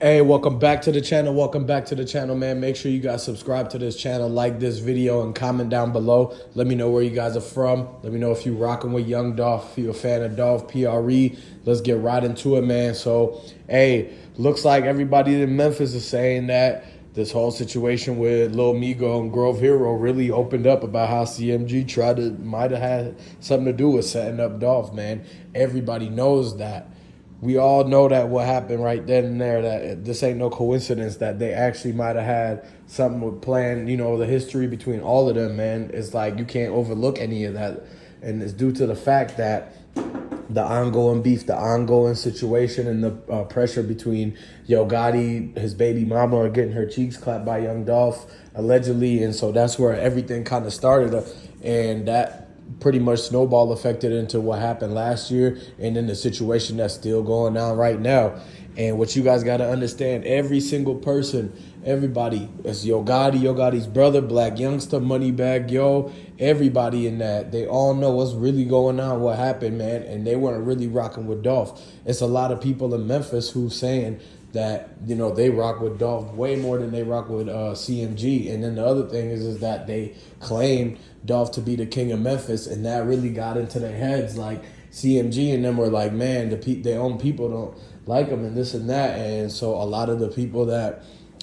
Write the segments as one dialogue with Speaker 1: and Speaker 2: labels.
Speaker 1: Hey, welcome back to the channel. Welcome back to the channel, man. Make sure you guys subscribe to this channel, like this video, and comment down below. Let me know where you guys are from. Let me know if you rocking with Young Dolph, if you're a fan of Dolph, PRE. Let's get right into it, man. So, hey, looks like everybody in Memphis is saying that this whole situation with Lil Migo and Grove Hero really opened up about how CMG might have had something to do with setting up Dolph, man. Everybody knows that. We all know that what happened right then and there, that this ain't no coincidence that they actually might have had something with planned, the history between all of them, man. It's like you can't overlook any of that. And it's due to the fact that the ongoing beef, the ongoing situation, and the pressure between Yo Gotti, his baby mama, are getting her cheeks clapped by Young Dolph, allegedly. And so that's where everything kind of started. And that pretty much snowball affected into what happened last year and then the situation that's still going on right now. And what you guys got to understand, every single person, everybody, it's Yo Gotti's brother, Blac Youngsta, moneybaggyo, everybody in that, they all know what's really going on, what happened, man, and they weren't really rocking with Dolph. It's a lot of people in Memphis who saying that, they rock with Dolph way more than they rock with CMG. And then the other thing is that they claim Dolph to be the king of Memphis, and that really got into their heads. Like CMG and them were like, man, their own people don't like him and this and that. And so a lot of the people that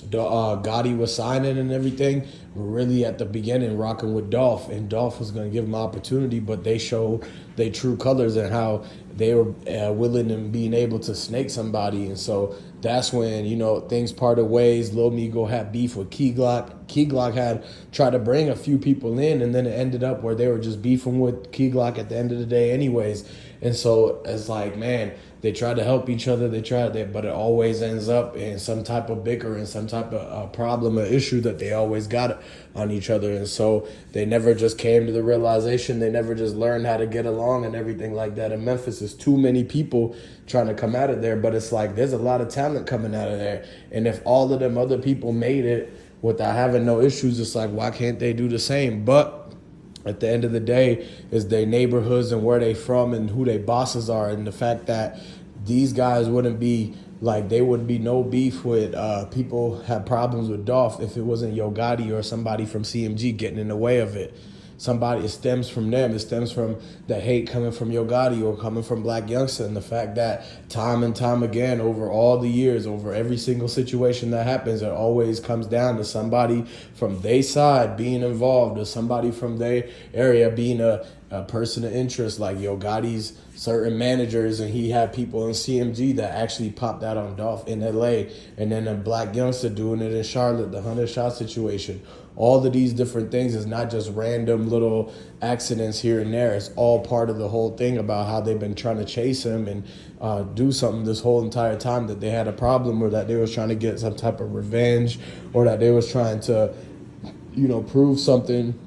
Speaker 1: Gotti was signing and everything were really at the beginning rocking with Dolph, and Dolph was going to give him opportunity, but they showed their true colors and how they were willing and being able to snake somebody. And so that's when, things parted ways. Lil Migo had beef with Key Glock. Key Glock had tried to bring a few people in, and then it ended up where they were just beefing with Key Glock at the end of the day anyways. And so it's like, man, they try to help each other, but it always ends up in some type of bicker and some type of problem or issue that they always got on each other. And so they never just came to the realization, they never just learned how to get along and everything like that. In Memphis, there's too many people trying to come out of there, but it's like there's a lot of talent coming out of there. And if all of them other people made it without having no issues, it's like, why can't they do the same? But at the end of the day, is their neighborhoods and where they from and who their bosses are, and the fact that these guys wouldn't be like, there would be no beef with people have problems with Dolph if it wasn't Yo Gotti or somebody from CMG getting in the way of it. It stems from them. It stems from the hate coming from Yo Gotti or coming from Blac Youngsta, and the fact that time and time again over all the years, over every single situation that happens, it always comes down to somebody from their side being involved or somebody from their area being a person of interest, like Yo Gotti's certain managers, and he had people in CMG that actually popped out on Dolph in LA, and then a Blac Youngsta doing it in Charlotte, the 100-shot situation. All of these different things is not just random little accidents here and there. It's all part of the whole thing about how they've been trying to chase him and do something this whole entire time, that they had a problem or that they was trying to get some type of revenge or that they was trying to, prove something,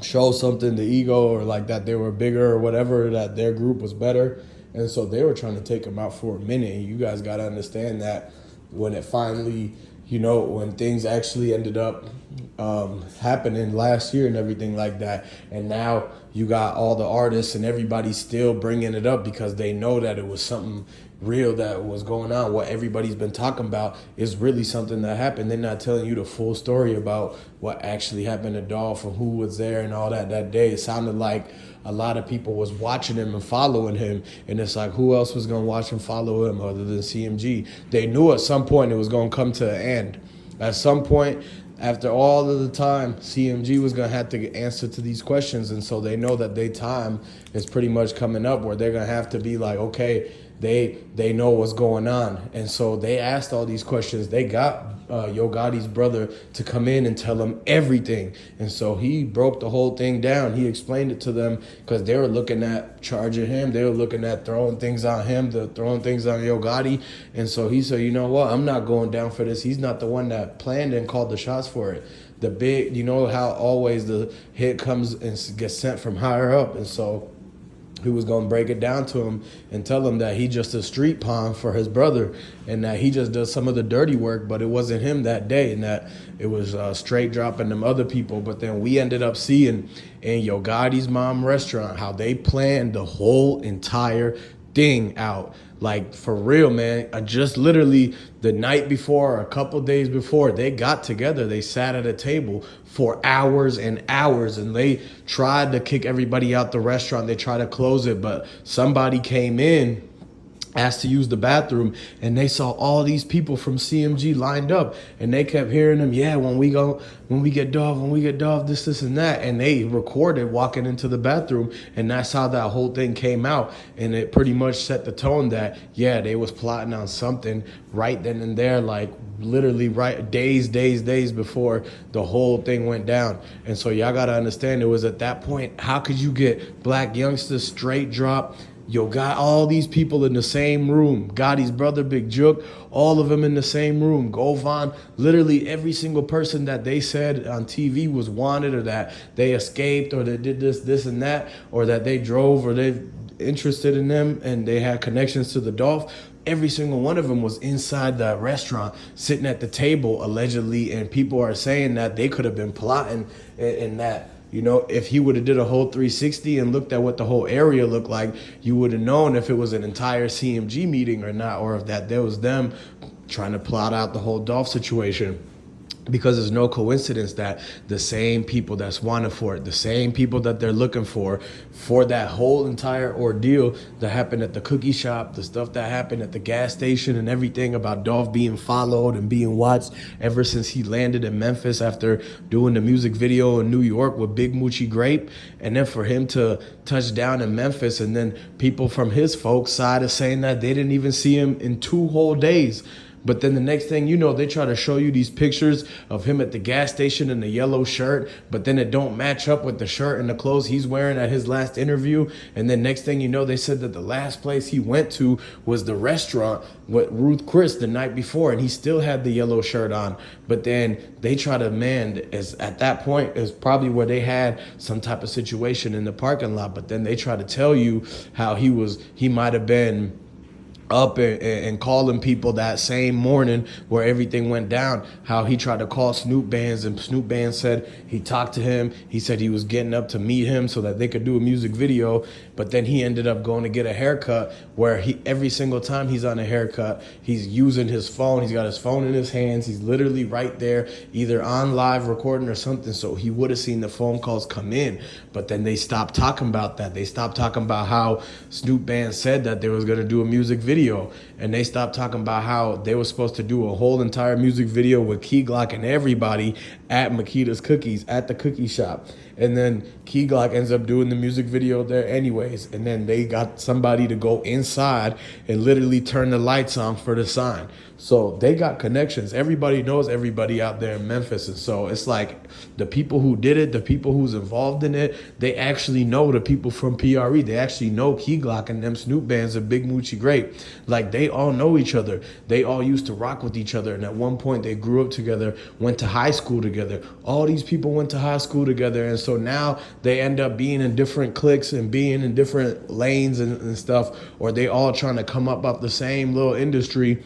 Speaker 1: show something, the ego, or like that they were bigger or whatever, that their group was better. And so they were trying to take him out for a minute. And you guys got to understand that when it finally, when things actually ended up happening last year and everything like that, and now you got all the artists and everybody still bringing it up because they know that it was something real that was going on. What everybody's been talking about is really something that happened. They're not telling you the full story about what actually happened to Dolph and who was there and all that day. It sounded like a lot of people was watching him and following him, and it's like, who else was going to watch and follow him other than CMG? They knew at some point it was going to come to an end. At some point, after all of the time, CMG was going to have to answer to these questions, and so they know that their time is pretty much coming up where they're going to have to be like, okay, they know what's going on. And so they asked all these questions. They got Yo Gotti's brother to come in and tell them everything. And so he broke the whole thing down. He explained it to them because they were looking at charging him. They were looking at throwing things on him, throwing things on Yo Gotti. And so he said, you know what, I'm not going down for this. He's not the one that planned and called the shots for it. The big, how always the hit comes and gets sent from higher up. And so he was going to break it down to him and tell him that he just a street pawn for his brother and that he just does some of the dirty work, but it wasn't him that day, and that it was straight dropping them other people. But then we ended up seeing in Yo Gotti's mom restaurant how they planned the whole entire thing out. Like, for real, man. I just literally the night before, or a couple days before, they got together. They sat at a table for hours and hours, and they tried to kick everybody out the restaurant. They tried to close it, but somebody came in, asked to use the bathroom, and they saw all these people from CMG lined up, and they kept hearing them, yeah, when we get Dolph, this and that, and they recorded walking into the bathroom, and that's how that whole thing came out, and it pretty much set the tone that, yeah, they was plotting on something right then and there, like literally right days before the whole thing went down. And so y'all gotta understand, it was at that point, how could you get Blac Youngsta straight drop? Yo, got all these people in the same room. Gotti's brother, Big Jook, all of them in the same room. Govan, literally every single person that they said on TV was wanted, or that they escaped, or they did this and that, or that they drove, or they interested in them and they had connections to the Dolph. Every single one of them was inside the restaurant, sitting at the table, allegedly, and people are saying that they could have been plotting, and that, you know, if he would have did a whole 360 and looked at what the whole area looked like, you would have known if it was an entire CMG meeting or not, or if that there was them trying to plot out the whole Dolph situation. Because it's no coincidence that the same people that's wanted for it, the same people that they're looking for that whole entire ordeal that happened at the cookie shop, the stuff that happened at the gas station, and everything about Dolph being followed and being watched ever since he landed in Memphis after doing the music video in New York with Big Moochie Grape, and then for him to touch down in Memphis, and then people from his folks' side are saying that they didn't even see him in 2 whole days. But then the next thing you know, they try to show you these pictures of him at the gas station in the yellow shirt, but then it don't match up with the shirt and the clothes he's wearing at his last interview. And then next thing you know, they said that the last place he went to was the restaurant with Ruth Chris the night before, and he still had the yellow shirt on. But then they try to, man, as at that point is probably where they had some type of situation in the parking lot. But then they try to tell you how he might have been up and calling people that same morning where everything went down, how he tried to call Snoop Bands, and Snoop Band said he talked to him. He said he was getting up to meet him so that they could do a music video, but then he ended up going to get a haircut, where every single time he's on a haircut, he's using his phone. He's got his phone in his hands. He's literally right there, either on live recording or something, so he would have seen the phone calls come in. But then they stopped talking about that. They stopped talking about how Snoop Band said that they was going to do a music video, and they stopped talking about how they were supposed to do a whole entire music video with Key Glock and everybody at Makita's Cookies at the cookie shop. And then Key Glock ends up doing the music video there anyways. And then they got somebody to go inside and literally turn the lights on for the sign. So they got connections. Everybody knows everybody out there in Memphis. And so it's like the people who did it, the people who's involved in it, they actually know the people from PRE. They actually know Key Glock and them Snoop Bands and Big Moochie Grape. Like, they all know each other. They all used to rock with each other. And at one point they grew up together, went to high school together. All these people went to high school together. And so now they end up being in different cliques and being in different lanes and stuff, or they all trying to come up off the same little industry.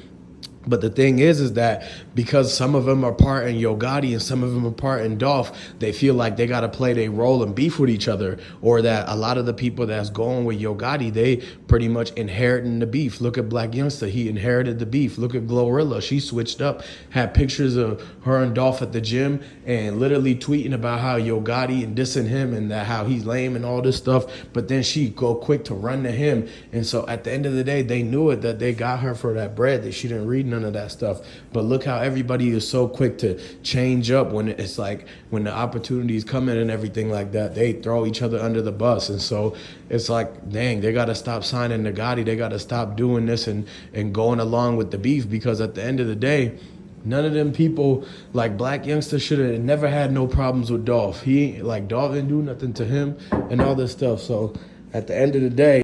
Speaker 1: But the thing is that because some of them are part in Yogotti and some of them are part in Dolph, they feel like they got to play their role and beef with each other, or that a lot of the people that's going with Yogotti, they pretty much inheriting the beef. Look at Blac Youngsta, he inherited the beef. Look at Glorilla, she switched up, had pictures of her and Dolph at the gym and literally tweeting about how Yogotti and dissing him and that how he's lame and all this stuff, but then she go quick to run to him. And so at the end of the day, they knew it, that they got her for that bread, that she didn't read none of that stuff. But look how everybody is so quick to change up when it's like, when the opportunities come in and everything like that, they throw each other under the bus. And so it's like, dang, they got to stop signing the Gotti. They got to stop doing this and going along with the beef, because at the end of the day, none of them people, like Blac Youngsta should have never had no problems with Dolph. Dolph didn't do nothing to him and all this stuff. So at the end of the day,